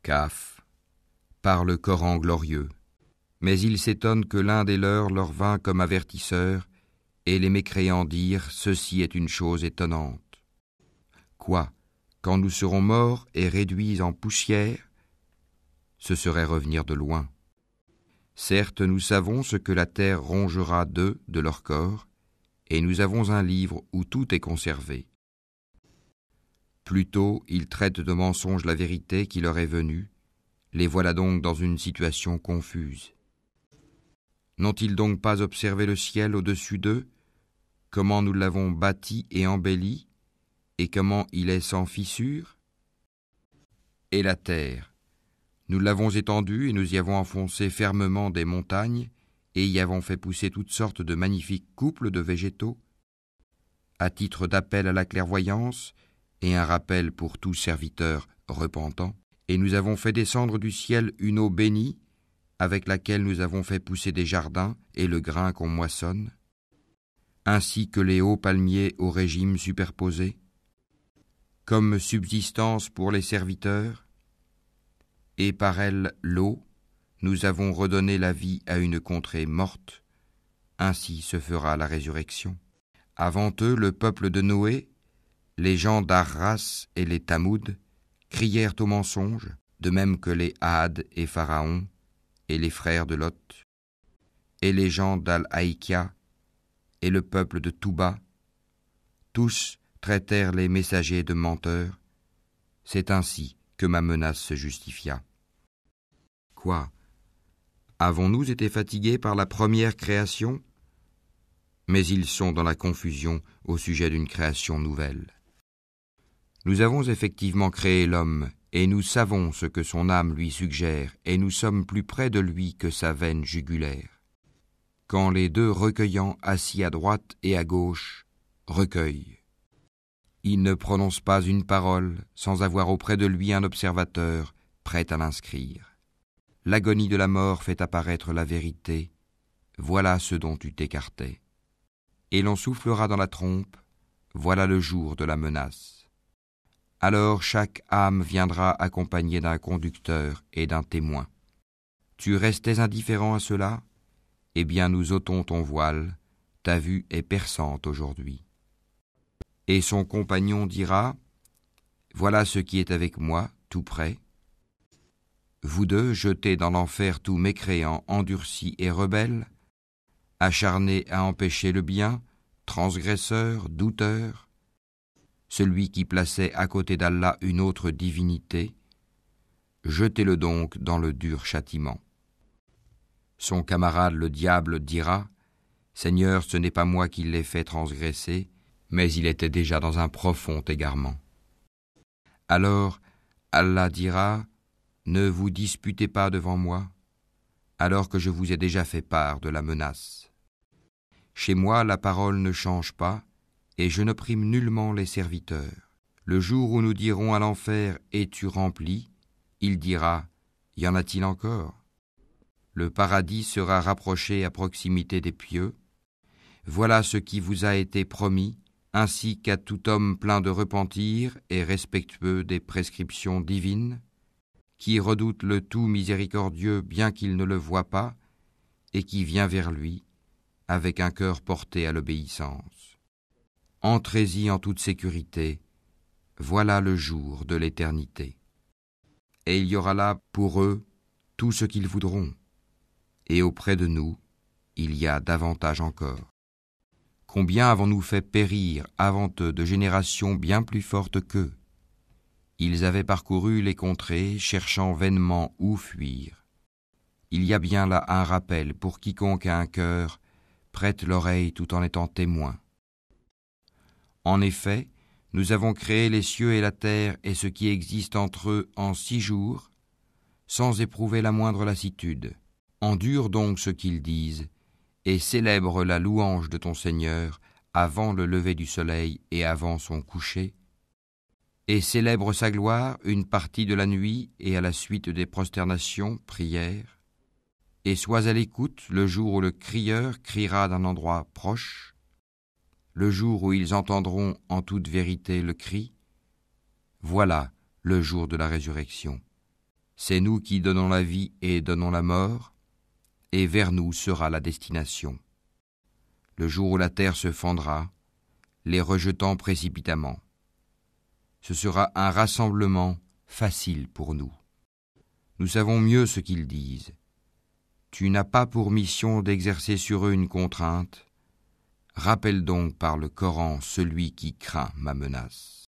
Caf, par le Coran glorieux. Mais ils s'étonnent que l'un des leurs leur vint comme avertisseur, et les mécréants dirent « Ceci est une chose étonnante. » Quoi, quand nous serons morts et réduits en poussière, ce serait revenir de loin. Certes, nous savons ce que la terre rongera d'eux, de leur corps, et nous avons un livre où tout est conservé. Plutôt, ils traitent de mensonge la vérité qui leur est venue, les voilà donc dans une situation confuse. N'ont-ils donc pas observé le ciel au-dessus d'eux, comment nous l'avons bâti et embelli, et comment il est sans fissure? Et la terre, nous l'avons étendue et nous y avons enfoncé fermement des montagnes, et y avons fait pousser toutes sortes de magnifiques couples de végétaux, à titre d'appel à la clairvoyance et un rappel pour tout serviteur repentant. Et nous avons fait descendre du ciel une eau bénie, avec laquelle nous avons fait pousser des jardins et le grain qu'on moissonne, ainsi que les hauts palmiers au régime superposé, comme subsistance pour les serviteurs, et par elle l'eau, nous avons redonné la vie à une contrée morte, ainsi se fera la résurrection. Avant eux, le peuple de Noé, les gens d'Arras et les Tamoud, crièrent au mensonge, de même que les Had et Pharaon, et les frères de Lot, et les gens d'Al-Haïkia, et le peuple de Touba, tous traitèrent les messagers de menteurs. C'est ainsi que ma menace se justifia. Quoi? Avons-nous été fatigués par la première création? Mais ils sont dans la confusion au sujet d'une création nouvelle. Nous avons effectivement créé l'homme, et nous savons ce que son âme lui suggère, et nous sommes plus près de lui que sa veine jugulaire. Quand les deux recueillants assis à droite et à gauche recueillent, il ne prononce pas une parole sans avoir auprès de lui un observateur prêt à l'inscrire. L'agonie de la mort fait apparaître la vérité. Voilà ce dont tu t'écartais. Et l'on soufflera dans la trompe. Voilà le jour de la menace. Alors chaque âme viendra accompagnée d'un conducteur et d'un témoin. Tu restais indifférent à cela? Eh bien, nous ôtons ton voile. Ta vue est perçante aujourd'hui. Et son compagnon dira, voilà ce qui est avec moi, tout près. Vous deux, jetés dans l'enfer tout mécréants, endurcis et rebelles, acharnés à empêcher le bien, transgresseurs, douteurs, celui qui plaçait à côté d'Allah une autre divinité, jetez-le donc dans le dur châtiment. Son camarade le diable dira, Seigneur, ce n'est pas moi qui l'ai fait transgresser, mais il était déjà dans un profond égarement. Alors Allah dira, ne vous disputez pas devant moi, alors que je vous ai déjà fait part de la menace. Chez moi, la parole ne change pas, et je n'opprime nullement les serviteurs. Le jour où nous dirons à l'enfer « Es-tu rempli ?» il dira « Y en a-t-il encore ?» Le paradis sera rapproché à proximité des pieux. Voilà ce qui vous a été promis, ainsi qu'à tout homme plein de repentir et respectueux des prescriptions divines, qui redoute le tout miséricordieux bien qu'il ne le voie pas, et qui vient vers lui, avec un cœur porté à l'obéissance. Entrez-y en toute sécurité, voilà le jour de l'éternité. Et il y aura là pour eux tout ce qu'ils voudront, et auprès de nous, il y a davantage encore. Combien avons-nous fait périr avant eux de générations bien plus fortes qu'eux? Ils avaient parcouru les contrées, cherchant vainement où fuir. Il y a bien là un rappel pour quiconque a un cœur, prête l'oreille tout en étant témoin. En effet, nous avons créé les cieux et la terre et ce qui existe entre eux en 6 jours, sans éprouver la moindre lassitude. Endure donc ce qu'ils disent, et célèbre la louange de ton Seigneur avant le lever du soleil et avant son coucher, et célèbre sa gloire une partie de la nuit et à la suite des prosternations, prières, et sois à l'écoute le jour où le crieur criera d'un endroit proche, le jour où ils entendront en toute vérité le cri, voilà le jour de la résurrection. C'est nous qui donnons la vie et donnons la mort, et vers nous sera la destination. Le jour où la terre se fendra, les rejetant précipitamment. Ce sera un rassemblement facile pour nous. Nous savons mieux ce qu'ils disent. Tu n'as pas pour mission d'exercer sur eux une contrainte. Rappelle donc par le Coran celui qui craint ma menace.